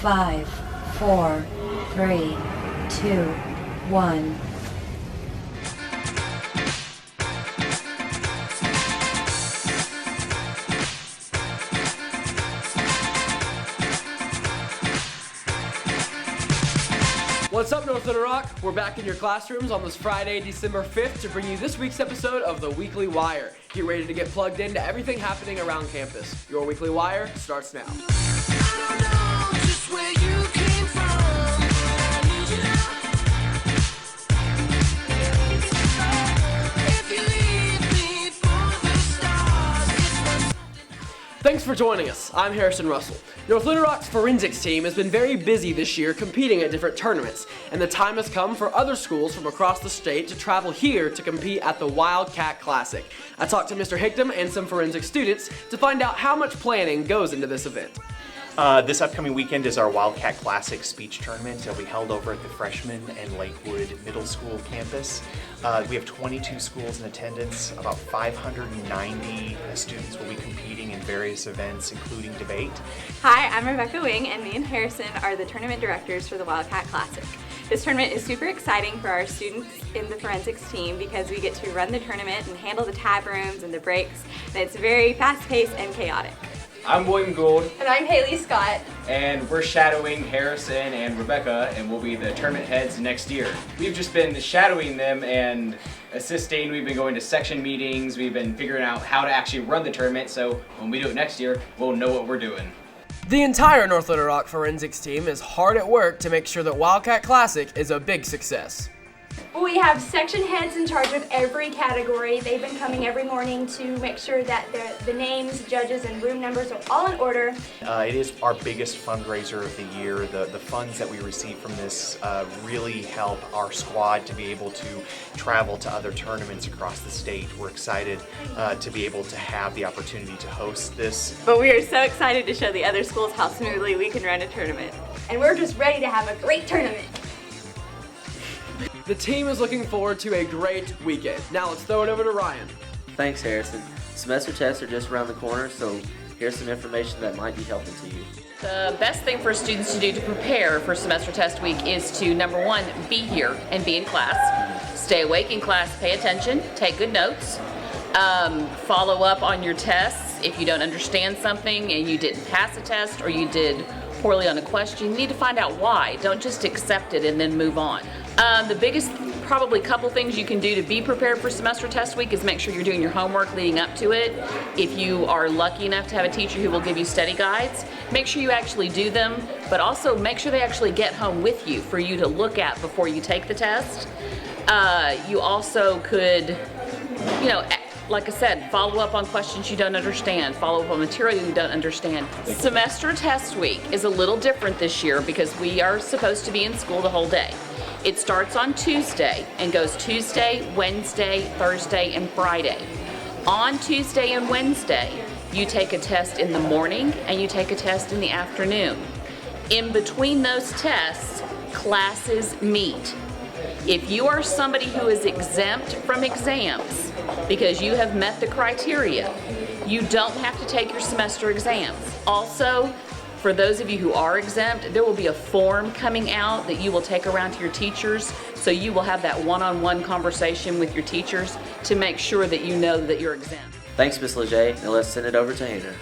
5, 4, 3, 2, 1. What's up, North Little Rock? We're back in your classrooms on this Friday, December 5th to bring you this week's episode of the Weekly Wire. Get ready to get plugged into everything happening around campus. Your Weekly Wire starts now. Thanks for joining us. I'm Harrison Russell. North Little Rock's forensics team has been very busy this year competing at different tournaments, and the time has come for other schools from across the state to travel here to compete at the Wildcat Classic. I talked to Mr. Hickdom and some forensic students to find out how much planning goes into this event. This upcoming weekend is our Wildcat Classic speech tournament. It'll be held over at the Freshman and Lakewood Middle School campus. We have 22 schools in attendance. About 590 students will be competing in various events, including debate. Hi, I'm Rebecca Wing, and me and Harrison are the tournament directors for the Wildcat Classic. This tournament is super exciting for our students in the forensics team because we get to run the tournament and handle the tab rooms and the breaks, and it's very fast-paced and chaotic. I'm William Gould. And I'm Haley Scott. And we're shadowing Harrison and Rebecca, and we'll be the tournament heads next year. We've just been shadowing them and assisting. We've been going to section meetings. We've been figuring out how to actually run the tournament, so when we do it next year, we'll know what we're doing. The entire North Little Rock forensics team is hard at work to make sure that Wildcat Classic is a big success. We have section heads in charge of every category. They've been coming every morning to make sure that the names, judges, and room numbers are all in order. It is our biggest fundraiser of the year. The funds that we receive from this really help our squad to be able to travel to other tournaments across the state. We're excited to be able to have the opportunity to host this. But we are so excited to show the other schools how smoothly we can run a tournament. And we're just ready to have a great tournament. The team is looking forward to a great weekend. Now let's throw it over to Ryan. Thanks, Harrison. Semester tests are just around the corner, so here's some information that might be helpful to you. The best thing for students to do to prepare for semester test week is to, number one, be here and be in class. Stay awake in class, pay attention, take good notes, follow up on your tests. If you don't understand something and you didn't pass a test or you did poorly on a question, you need to find out why. Don't just accept it and then move on. The biggest probably couple things you can do to be prepared for semester test week is make sure you're doing your homework leading up to it. If you are lucky enough to have a teacher who will give you study guides, make sure you actually do them, but also make sure they actually get home with you for you to look at before you take the test. You also could, like I said, follow up on questions you don't understand, follow up on material you don't understand. Semester test week is a little different this year because we are supposed to be in school the whole day. It starts on Tuesday and goes Tuesday, Wednesday, Thursday, and Friday. On Tuesday and Wednesday, you take a test in the morning and you take a test in the afternoon. In between those tests, classes meet. If you are somebody who is exempt from exams because you have met the criteria, you don't have to take your semester exams. Also, for those of you who are exempt, there will be a form coming out that you will take around to your teachers, so you will have that one-on-one conversation with your teachers to make sure that you know that you're exempt. Thanks, Ms. Leger. Now let's send it over to Hannah.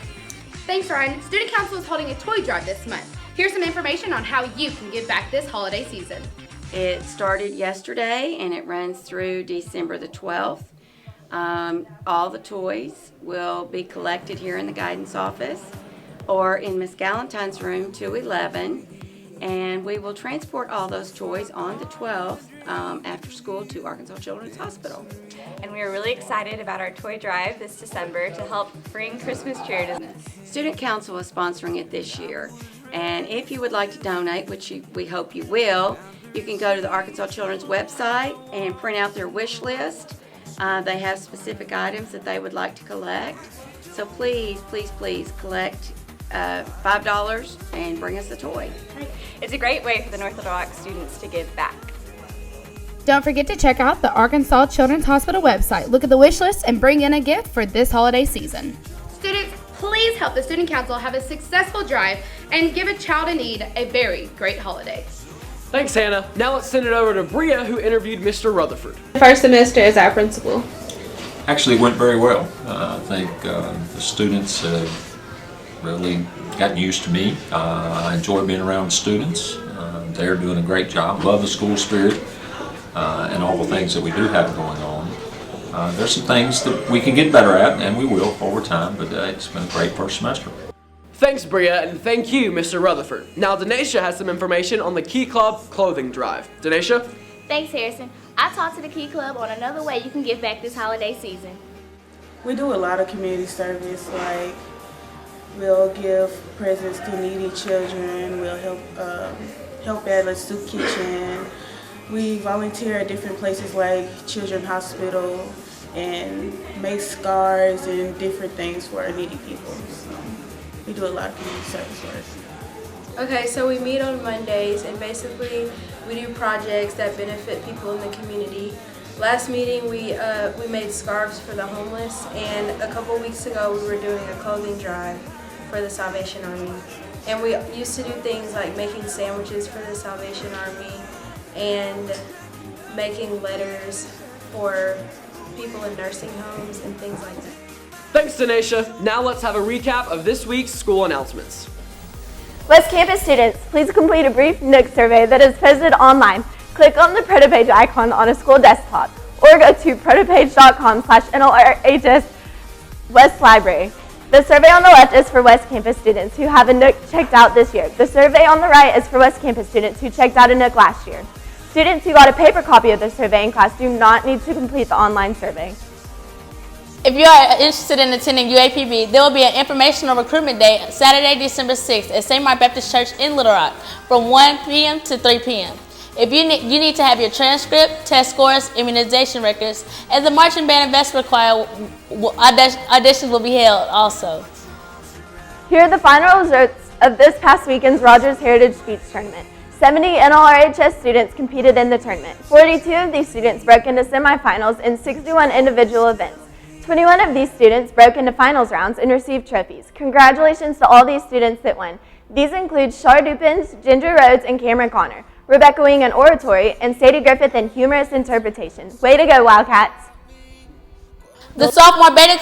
Thanks, Ryan. Student Council is holding a toy drive this month. Here's some information on how you can give back this holiday season. It started yesterday and it runs through December the 12th. All the toys will be collected here in the guidance office or in Miss Gallantine's room 211, and we will transport all those toys on the 12th after school to Arkansas Children's Hospital. And we are really excited about our toy drive this December to help bring Christmas cheer to this. Student Council is sponsoring it this year, and if you would like to donate, which we hope you will, you can go to the Arkansas Children's website and print out their wish list. They have specific items that they would like to collect. So please, please, please collect $5 and bring us a toy. It's a great way for the North Little Rock students to give back. Don't forget to check out the Arkansas Children's Hospital website. Look at the wish list and bring in a gift for this holiday season. Students, please help the Student Council have a successful drive and give a child in need a very great holiday. Thanks, Hannah. Now let's send it over to Bria, who interviewed Mr. Rutherford. First semester as our principal. Actually, it went very well. I think the students have really gotten used to me. I enjoy being around students. They're doing a great job. Love the school spirit and all the things that we do have going on. There's some things that we can get better at, and we will over time, but it's been a great first semester. Thanks, Bria, and thank you, Mr. Rutherford. Now, Denisha has some information on the Key Club clothing drive. Denisha? Thanks, Harrison. I talked to the Key Club on another way you can give back this holiday season. We do a lot of community service, like we'll give presents to needy children, we'll help at a soup kitchen. We volunteer at different places like Children's Hospital and make scarves and different things for our needy people. So we do a lot of community service work. Okay, so we meet on Mondays and basically we do projects that benefit people in the community. Last meeting we made scarves for the homeless, and a couple weeks ago we were doing a clothing drive for the Salvation Army. And we used to do things like making sandwiches for the Salvation Army and making letters for people in nursing homes and things like that. Thanks, Denisha. Now let's have a recap of this week's school announcements. West Campus students, please complete a brief Nook survey that is posted online. Click on the ProtoPage icon on a school desktop or go to protopage.com/NLRHS West Library. The survey on the left is for West Campus students who have a Nook checked out this year. The survey on the right is for West Campus students who checked out a Nook last year. Students who got a paper copy of the survey in class do not need to complete the online survey. If you are interested in attending UAPB, there will be an informational recruitment day Saturday, December 6th at St. Mark Baptist Church in Little Rock from 1 p.m. to 3 p.m. If you need to have your transcript, test scores, immunization records, and the marching band and vest choir auditions will be held also. Here are the final results of this past weekend's Rogers Heritage Speech Tournament. 70 NLRHS students competed in the tournament. 42 of these students broke into semifinals in 61 individual events. 21 of these students broke into finals rounds and received trophies. Congratulations to all these students that won. These include Shar Dupins, Ginger Rhodes, and Cameron Connor. Rebecca Wing in oratory, and Sadie Griffith in humorous interpretation. Way to go, Wildcats! The Sophomore Beta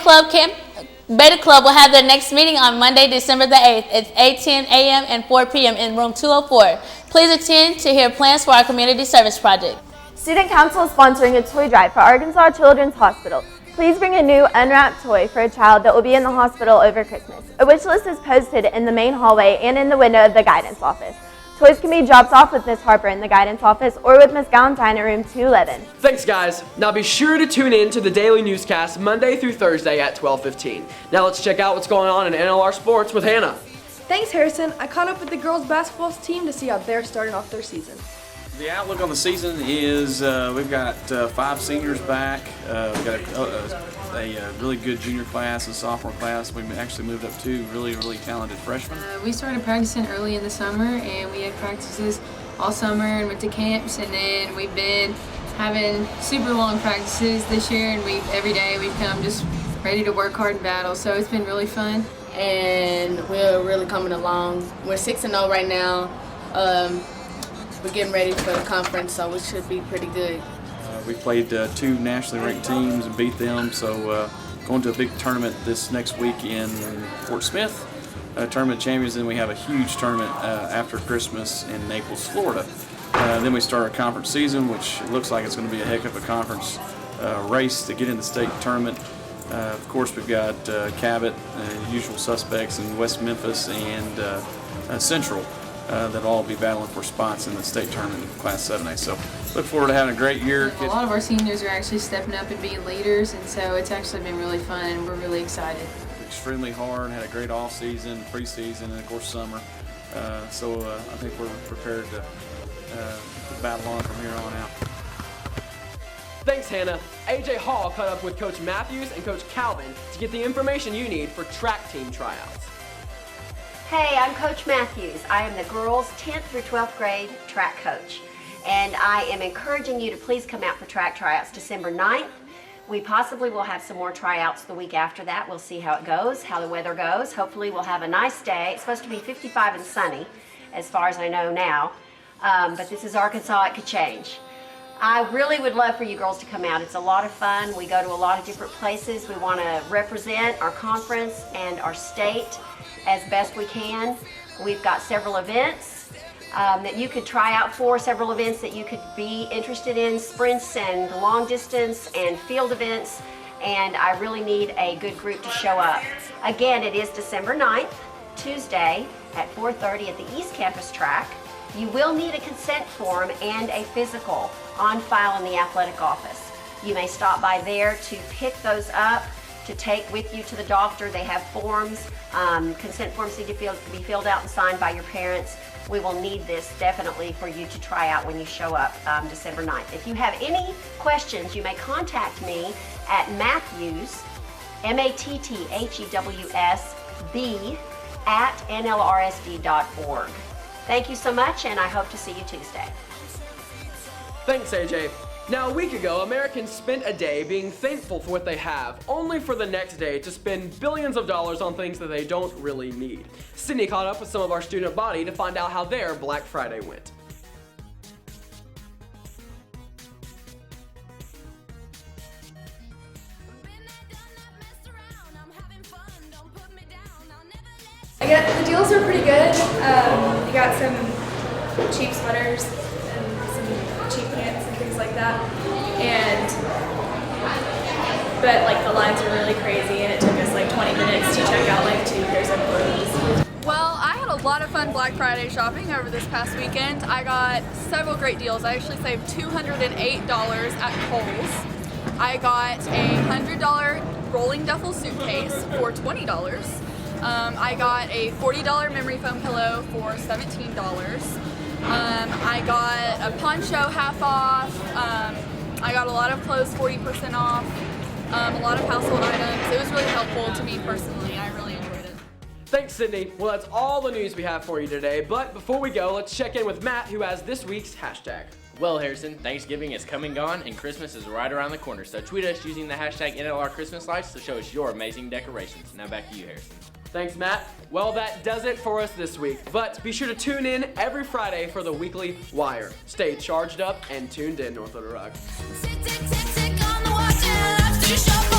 Club will have their next meeting on Monday, December the 8th at 8:10 a.m. and 4 p.m. in room 204. Please attend to hear plans for our community service project. Student Council is sponsoring a toy drive for Arkansas Children's Hospital. Please bring a new unwrapped toy for a child that will be in the hospital over Christmas. A wish list is posted in the main hallway and in the window of the guidance office. Toys can be dropped off with Miss Harper in the guidance office or with Miss Galentine at room 211. Thanks, guys. Now be sure to tune in to the daily newscast Monday through Thursday at 12:15. Now let's check out what's going on in NLR sports with Hannah. Thanks, Harrison. I caught up with the girls' basketball team to see how they're starting off their season. The outlook on the season is we've got 5 seniors back. We've got a really good junior class and sophomore class. We actually moved up 2 really talented freshmen. We started practicing early in the summer, and we had practices all summer and went to camps, and then we've been having super long practices this year, and every day we've come just ready to work hard and battle. So it's been really fun. And we're really coming along. We're 6-0 right now. We're getting ready for the conference, so it should be pretty good. We played 2 nationally ranked teams and beat them, so going to a big tournament this next week in Fort Smith, Tournament Champions, and we have a huge tournament after Christmas in Naples, Florida. Then we start our conference season, which looks like it's going to be a heck of a conference race to get in the state tournament. Of course, we've got Cabot, usual suspects in West Memphis, and Central. That'll all be battling for spots in the state tournament in Class 7A. So look forward to having a great year. A lot of our seniors are actually stepping up and being leaders, and so it's actually been really fun, and we're really excited. Extremely hard, had a great off season, preseason, and of course summer. So I think we're prepared to battle on from here on out. Thanks, Hannah. AJ Hall caught up with Coach Matthews and Coach Calvin to get the information you need for track team tryouts. Hey, I'm Coach Matthews. I am the girls' 10th through 12th grade track coach. And I am encouraging you to please come out for track tryouts December 9th, We possibly will have some more tryouts the week after that. We'll see how it goes, how the weather goes. Hopefully we'll have a nice day. It's supposed to be 55 and sunny, as far as I know now. But this is Arkansas, it could change. I really would love for you girls to come out. It's a lot of fun. We go to a lot of different places. We want to represent our conference and our state as best we can. We've got several events that you could try out for, several events that you could be interested in, sprints and long distance and field events, and I really need a good group to show up. Again, it is December 9th, Tuesday at 4:30 at the East Campus track. You will need a consent form and a physical on file in the athletic office. You may stop by there to pick those up, to take with you to the doctor. They have forms. Consent forms need to be filled out and signed by your parents. We will need this definitely for you to try out when you show up December 9th. If you have any questions, you may contact me at Matthews, MATTHEWSB, at NLRSD.org. Thank you so much, and I hope to see you Tuesday. Thanks, AJ. Now, a week ago, Americans spent a day being thankful for what they have, only for the next day to spend billions of dollars on things that they don't really need. Sydney caught up with some of our student body to find out how their Black Friday went. The deals are pretty good. You got some cheap sweaters and some cheap pants and things like that. But like the lines are really crazy, and it took us like 20 minutes to check out like 2 pairs of clothes. Well, I had a lot of fun Black Friday shopping over this past weekend. I got several great deals. I actually saved $208 at Kohl's. I got a $100 rolling duffel suitcase for $20. I got a $40 memory foam pillow for $17. I got a poncho half off. I got a lot of clothes 40% off. A lot of household items. It was really helpful to me personally. I really enjoyed it. Thanks, Sydney. Well, that's all the news we have for you today. But before we go, let's check in with Matt, who has this week's hashtag. Well, Harrison, Thanksgiving is come and gone, and Christmas is right around the corner. So tweet us using the hashtag NLR Christmas Lights to show us your amazing decorations. Now back to you, Harrison. Thanks, Matt. Well, that does it for us this week. But be sure to tune in every Friday for the weekly Wire. Stay charged up and tuned in, North Little Rock. Tick, tick, tick, tick on the watch, and I love to shop.